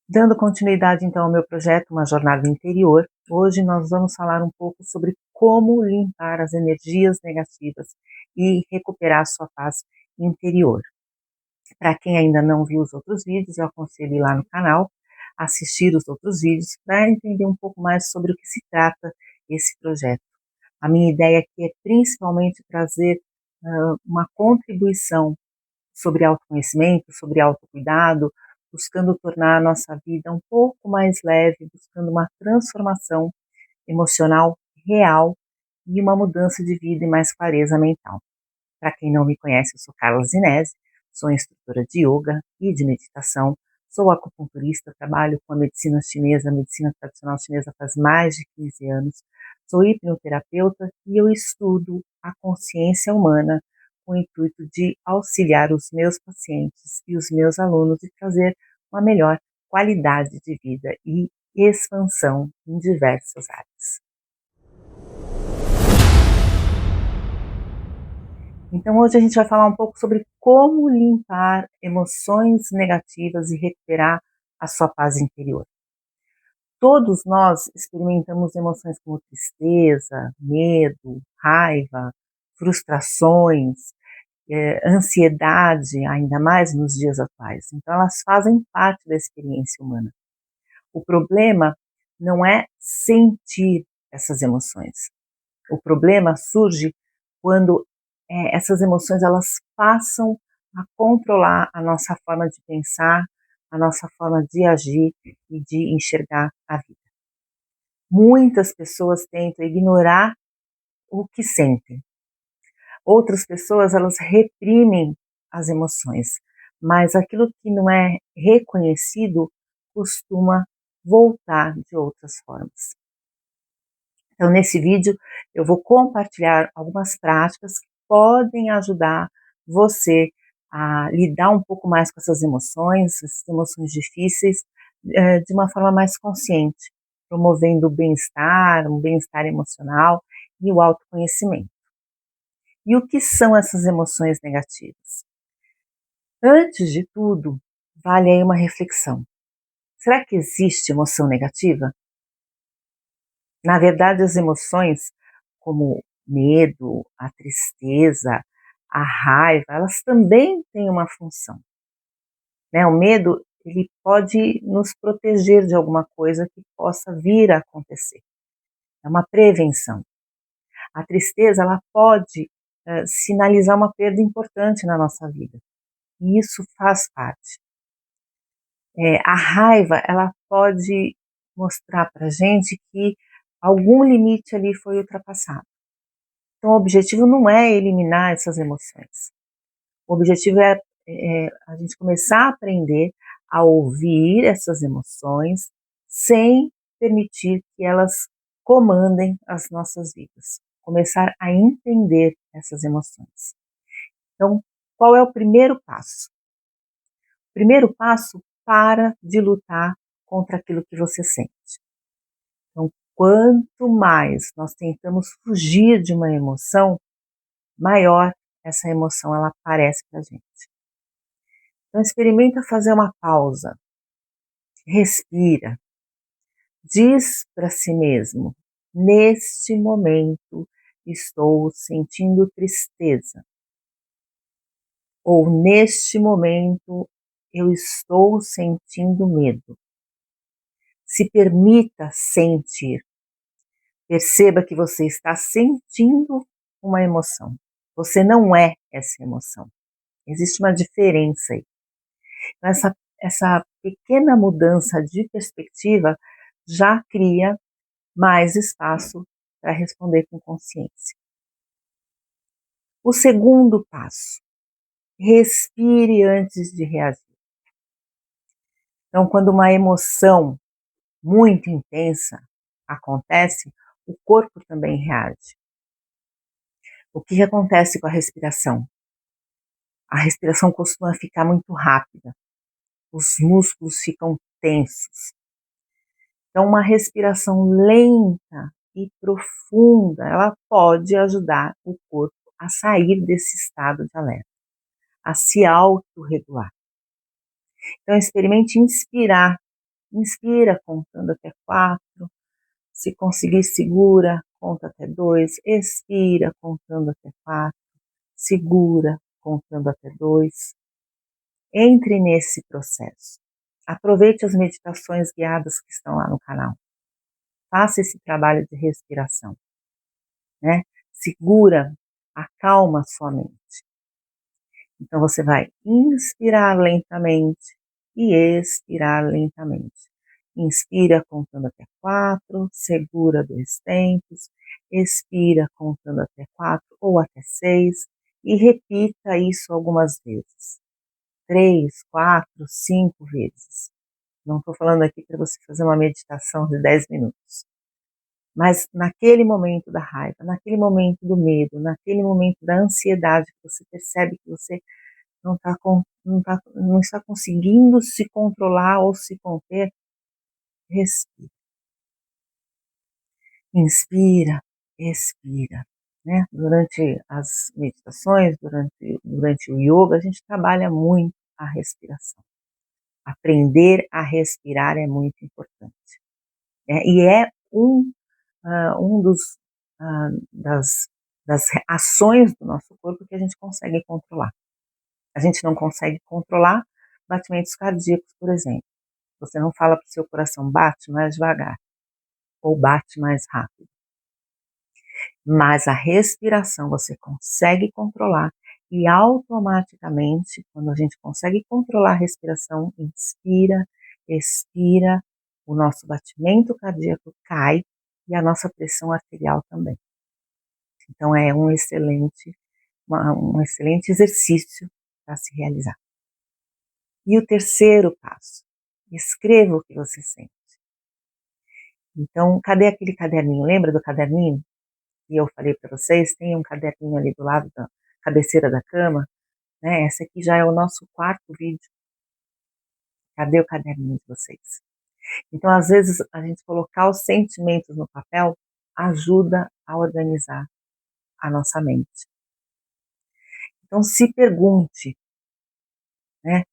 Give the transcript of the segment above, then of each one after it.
Dando continuidade então ao meu projeto Uma Jornada Interior, hoje nós vamos falar um pouco sobre como limpar as energias negativas e recuperar a sua paz interior. Para quem ainda não viu os outros vídeos, eu aconselho ir lá no canal, assistir os outros vídeos para entender um pouco mais sobre o que se trata esse projeto. A minha ideia aqui é principalmente trazer uma contribuição sobre autoconhecimento, sobre autocuidado, buscando tornar a nossa vida um pouco mais leve, buscando uma transformação emocional real e uma mudança de vida e mais clareza mental. Para quem não me conhece, eu sou Carla Zinese, sou instrutora de yoga e de meditação, sou acupunturista, trabalho com a medicina chinesa, a medicina tradicional chinesa faz mais de 15 anos, sou hipnoterapeuta e eu estudo a consciência humana com o intuito de auxiliar os meus pacientes e os meus alunos e trazer uma melhor qualidade de vida e expansão em diversas áreas. Então hoje a gente vai falar um pouco sobre como limpar emoções negativas e recuperar a sua paz interior. Todos nós experimentamos emoções como tristeza, medo, raiva, frustrações, ansiedade, ainda mais nos dias atuais. Então elas fazem parte da experiência humana. O problema não é sentir essas emoções. O problema surge quando essas emoções elas passam a controlar a nossa forma de pensar, a nossa forma de agir e de enxergar a vida. Muitas pessoas tentam ignorar o que sentem. Outras pessoas elas reprimem as emoções, mas aquilo que não é reconhecido costuma voltar de outras formas. Então, nesse vídeo, eu vou compartilhar algumas práticas que podem ajudar você a lidar um pouco mais com essas emoções difíceis, de uma forma mais consciente, promovendo o bem-estar, um bem-estar emocional e o autoconhecimento. E o que são essas emoções negativas? Antes de tudo, vale aí uma reflexão. Será que existe emoção negativa? Na verdade, as emoções como medo, a tristeza, a raiva, elas também têm uma função, né? O medo, ele pode nos proteger de alguma coisa que possa vir a acontecer. É uma prevenção. A tristeza, ela pode sinalizar uma perda importante na nossa vida. E isso faz parte. A raiva, ela pode mostrar para a gente que algum limite ali foi ultrapassado. Então, o objetivo não é eliminar essas emoções. O objetivo é a gente começar a aprender a ouvir essas emoções sem permitir que elas comandem as nossas vidas. Começar a entender essas emoções. Então, qual é o primeiro passo? O primeiro passo, para de lutar contra aquilo que você sente. Então, quanto mais nós tentamos fugir de uma emoção, maior essa emoção ela aparece para a gente. Então experimenta fazer uma pausa, respira, diz para si mesmo, neste momento estou sentindo tristeza, ou neste momento eu estou sentindo medo. Se permita sentir, perceba que você está sentindo uma emoção, você não é essa emoção, existe uma diferença aí. Então, essa pequena mudança de perspectiva já cria mais espaço para responder com consciência. O segundo passo, respire antes de reagir. Então, quando uma emoção muito intensa acontece, o corpo também reage. O que acontece com a respiração? A respiração costuma ficar muito rápida, os músculos ficam tensos. Então, uma respiração lenta e profunda, ela pode ajudar o corpo a sair desse estado de alerta, a se autorregular. Então, experimente inspirar Inspira contando até 4, se conseguir segura, conta até 2, expira contando até 4, segura contando até 2. Entre nesse processo. Aproveite as meditações guiadas que estão lá no canal. Faça esse trabalho de respiração, né? Segura, acalma a sua mente. Então você vai inspirar lentamente e expirar lentamente. Inspira contando até 4, segura 2 tempos, expira contando até 4 ou até 6 e repita isso algumas vezes. 3, 4, 5 vezes. Não estou falando aqui para você fazer uma meditação de 10 minutos. Mas naquele momento da raiva, naquele momento do medo, naquele momento da ansiedade, que você percebe que você não está conseguindo se controlar ou se conter, respira. Inspira, expira. Né? Durante as meditações, durante o yoga, a gente trabalha muito a respiração. Aprender a respirar é muito importante. E é um das ações do nosso corpo que a gente consegue controlar. A gente não consegue controlar batimentos cardíacos, por exemplo. Você não fala para o seu coração, bate mais devagar ou bate mais rápido. Mas a respiração você consegue controlar e automaticamente, quando a gente consegue controlar a respiração, inspira, expira, o nosso batimento cardíaco cai e a nossa pressão arterial também. Então é um excelente exercício para se realizar. E o terceiro passo, escreva o que você sente. Então, cadê aquele caderninho? Lembra do caderninho? E eu falei para vocês, tem um caderninho ali do lado da cabeceira da cama, né? Esse aqui já é o nosso quarto vídeo. Cadê o caderninho de vocês? Então, às vezes, a gente colocar os sentimentos no papel ajuda a organizar a nossa mente. Então, se pergunte, né?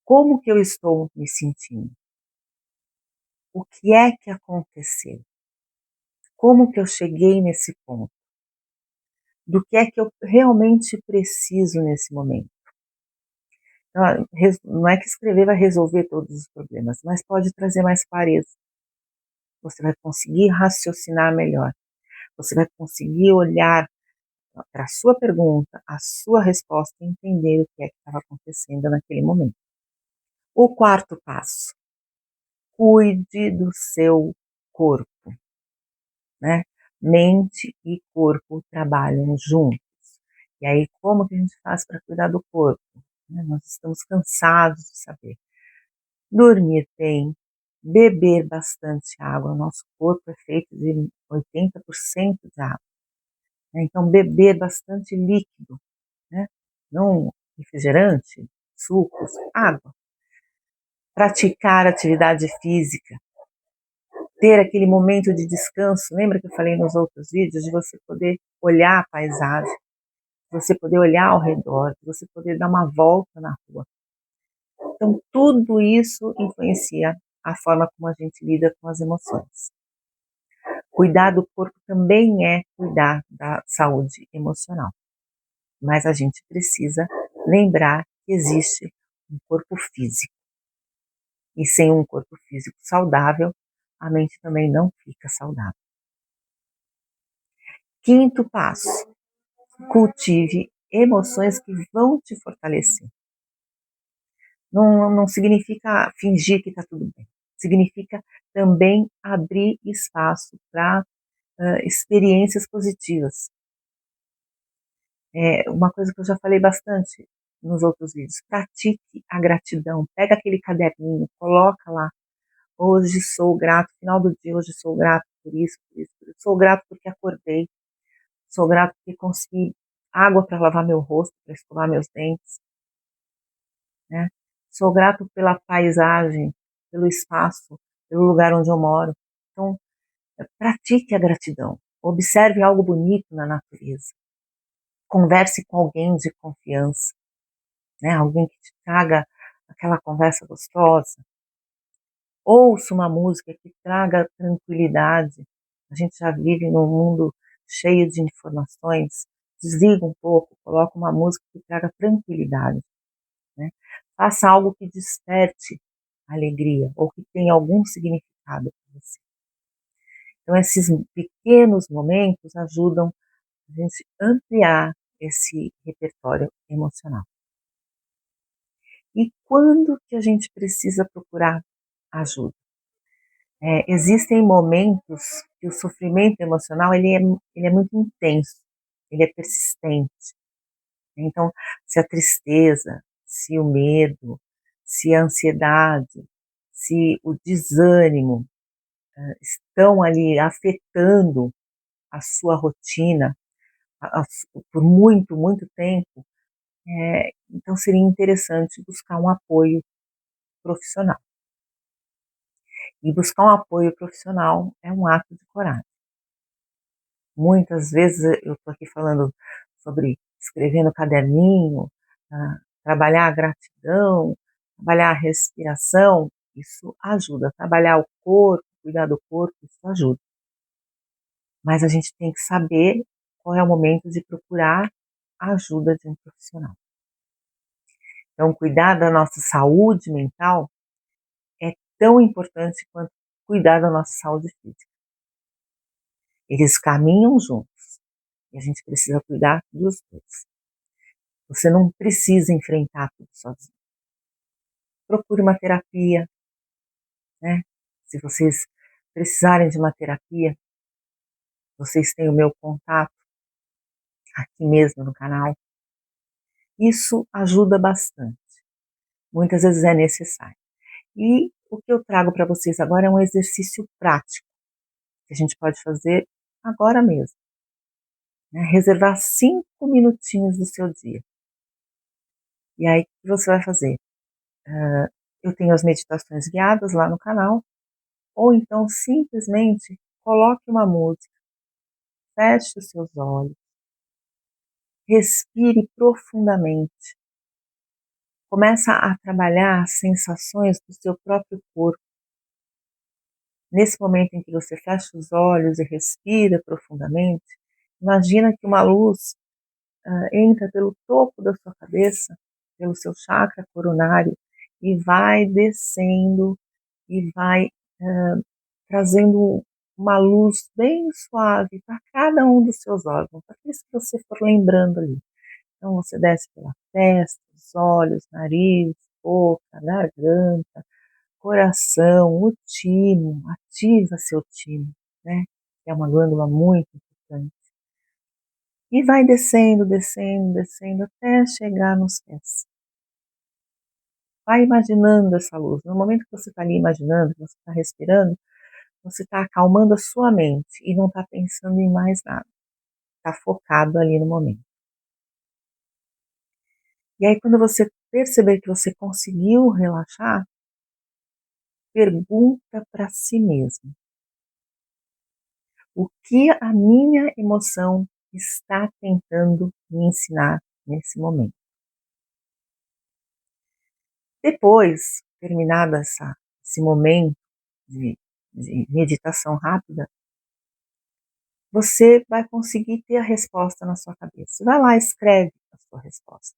Como que eu estou me sentindo? O que é que aconteceu? Como que eu cheguei nesse ponto? Do que é que eu realmente preciso nesse momento? Então, não é que escrever vai resolver todos os problemas, mas pode trazer mais clareza. Você vai conseguir raciocinar melhor. Você vai conseguir olhar para a sua pergunta, a sua resposta e entender o que é que estava acontecendo naquele momento. O quarto passo, cuide do seu corpo, né? Mente e corpo trabalham juntos. E aí, como que a gente faz para cuidar do corpo? Nós estamos cansados de saber. Dormir bem, beber bastante água. O nosso corpo é feito de 80% de água. Então, beber bastante líquido, né? Não refrigerante, sucos, água. Praticar atividade física. Ter aquele momento de descanso. Lembra que eu falei nos outros vídeos de você poder olhar a paisagem, você poder olhar ao redor, você poder dar uma volta na rua. Então, tudo isso influencia a forma como a gente lida com as emoções. Cuidar do corpo também é cuidar da saúde emocional. Mas a gente precisa lembrar que existe um corpo físico. E sem um corpo físico saudável, a mente também não fica saudável. Quinto passo, cultive emoções que vão te fortalecer. Não significa fingir que está tudo bem. Significa também abrir espaço para experiências positivas. Uma coisa que eu já falei bastante nos outros vídeos, pratique a gratidão. Pega aquele caderninho, coloca lá. Hoje sou grato, final do dia, hoje sou grato por isso, por isso, por isso. Sou grato porque acordei. Sou grato porque consegui água para lavar meu rosto, para escovar meus dentes. Né? Sou grato pela paisagem, pelo espaço, pelo lugar onde eu moro. Então, pratique a gratidão. Observe algo bonito na natureza. Converse com alguém de confiança, né? Alguém que te traga aquela conversa gostosa. Ouça uma música que traga tranquilidade. A gente já vive num mundo cheio de informações. Desliga um pouco, coloca uma música que traga tranquilidade, né? Faça algo que desperte alegria ou que tenha algum significado para você. Então, esses pequenos momentos ajudam a gente ampliar esse repertório emocional. E quando que a gente precisa procurar ajuda? Existem momentos que o sofrimento emocional ele é muito intenso, ele é persistente. Então, se a tristeza, se o medo, se a ansiedade, se o desânimo estão ali afetando a sua rotina por muito, muito tempo, então seria interessante buscar um apoio profissional. E buscar um apoio profissional é um ato de coragem. Muitas vezes eu estou aqui falando sobre escrever no caderninho, trabalhar a gratidão, trabalhar a respiração, isso ajuda. Trabalhar o corpo, cuidar do corpo, isso ajuda. Mas a gente tem que saber qual é o momento de procurar a ajuda de um profissional. Então, cuidar da nossa saúde mental é tão importante quanto cuidar da nossa saúde física. Eles caminham juntos e a gente precisa cuidar dos dois. Você não precisa enfrentar tudo sozinho. Procure uma terapia, né? Se vocês precisarem de uma terapia, vocês têm o meu contato aqui mesmo no canal. Isso ajuda bastante. Muitas vezes é necessário. E o que eu trago para vocês agora é um exercício prático que a gente pode fazer agora mesmo, né? Reservar 5 minutinhos do seu dia. E aí, o que você vai fazer? Eu tenho as meditações guiadas lá no canal, ou então simplesmente coloque uma música, feche os seus olhos, respire profundamente, começa a trabalhar as sensações do seu próprio corpo. Nesse momento em que você fecha os olhos e respira profundamente, imagina que uma luz entra pelo topo da sua cabeça, pelo seu chakra coronário, e vai descendo e vai trazendo uma luz bem suave para cada um dos seus órgãos, aqueles que você for lembrando ali. Então você desce pela testa, os olhos, nariz, boca, garganta, coração, o timo, ativa seu timo, né? Que é uma glândula muito importante. E vai descendo, descendo, descendo até chegar nos pés. Vai imaginando essa luz. No momento que você está ali imaginando, que você está respirando, você está acalmando a sua mente e não está pensando em mais nada. Está focado ali no momento. E aí, quando você perceber que você conseguiu relaxar, pergunta para si mesmo: o que a minha emoção está tentando me ensinar nesse momento? Depois, terminado esse momento de, de meditação rápida, você vai conseguir ter a resposta na sua cabeça. Vai lá, escreve a sua resposta.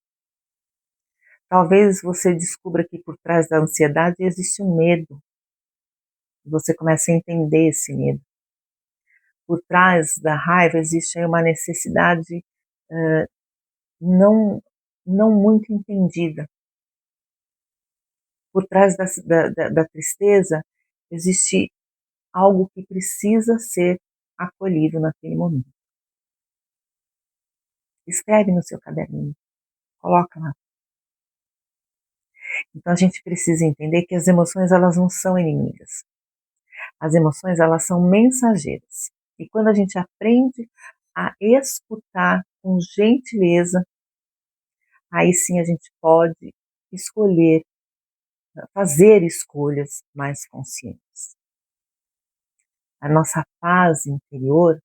Talvez você descubra que por trás da ansiedade existe um medo. E você começa a entender esse medo. Por trás da raiva existe aí uma necessidade não, não muito entendida. Por trás da tristeza existe algo que precisa ser acolhido naquele momento. Escreve no seu caderninho, coloca lá. Então a gente precisa entender que as emoções elas não são inimigas. As emoções elas são mensageiras. E quando a gente aprende a escutar com gentileza, aí sim a gente pode escolher, fazer escolhas mais conscientes. A nossa paz interior,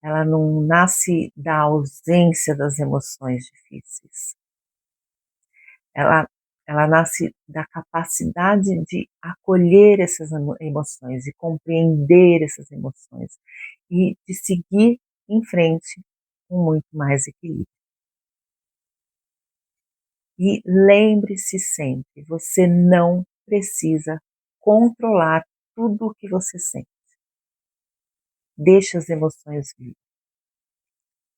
ela não nasce da ausência das emoções difíceis. Ela ela nasce da capacidade de acolher essas emoções, de compreender essas emoções e de seguir em frente com muito mais equilíbrio. E lembre-se sempre, você não precisa controlar tudo o que você sente. Deixe as emoções vir.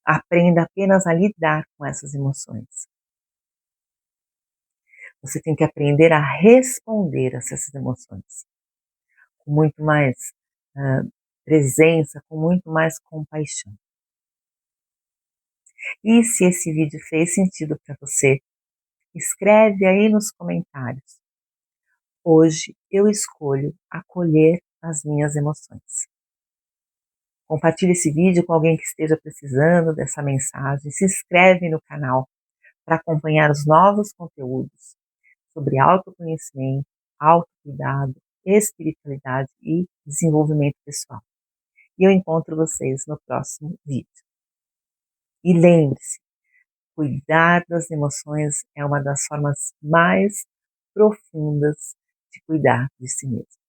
Aprenda apenas a lidar com essas emoções. Você tem que aprender a responder a essas emoções com muito mais presença, com muito mais compaixão. E se esse vídeo fez sentido para você, escreve aí nos comentários. Hoje eu escolho acolher as minhas emoções. Compartilhe esse vídeo com alguém que esteja precisando dessa mensagem. Se inscreve no canal para acompanhar os novos conteúdos sobre autoconhecimento, autocuidado, espiritualidade e desenvolvimento pessoal. E eu encontro vocês no próximo vídeo. E lembre-se, cuidar das emoções é uma das formas mais profundas de cuidar de si mesmo.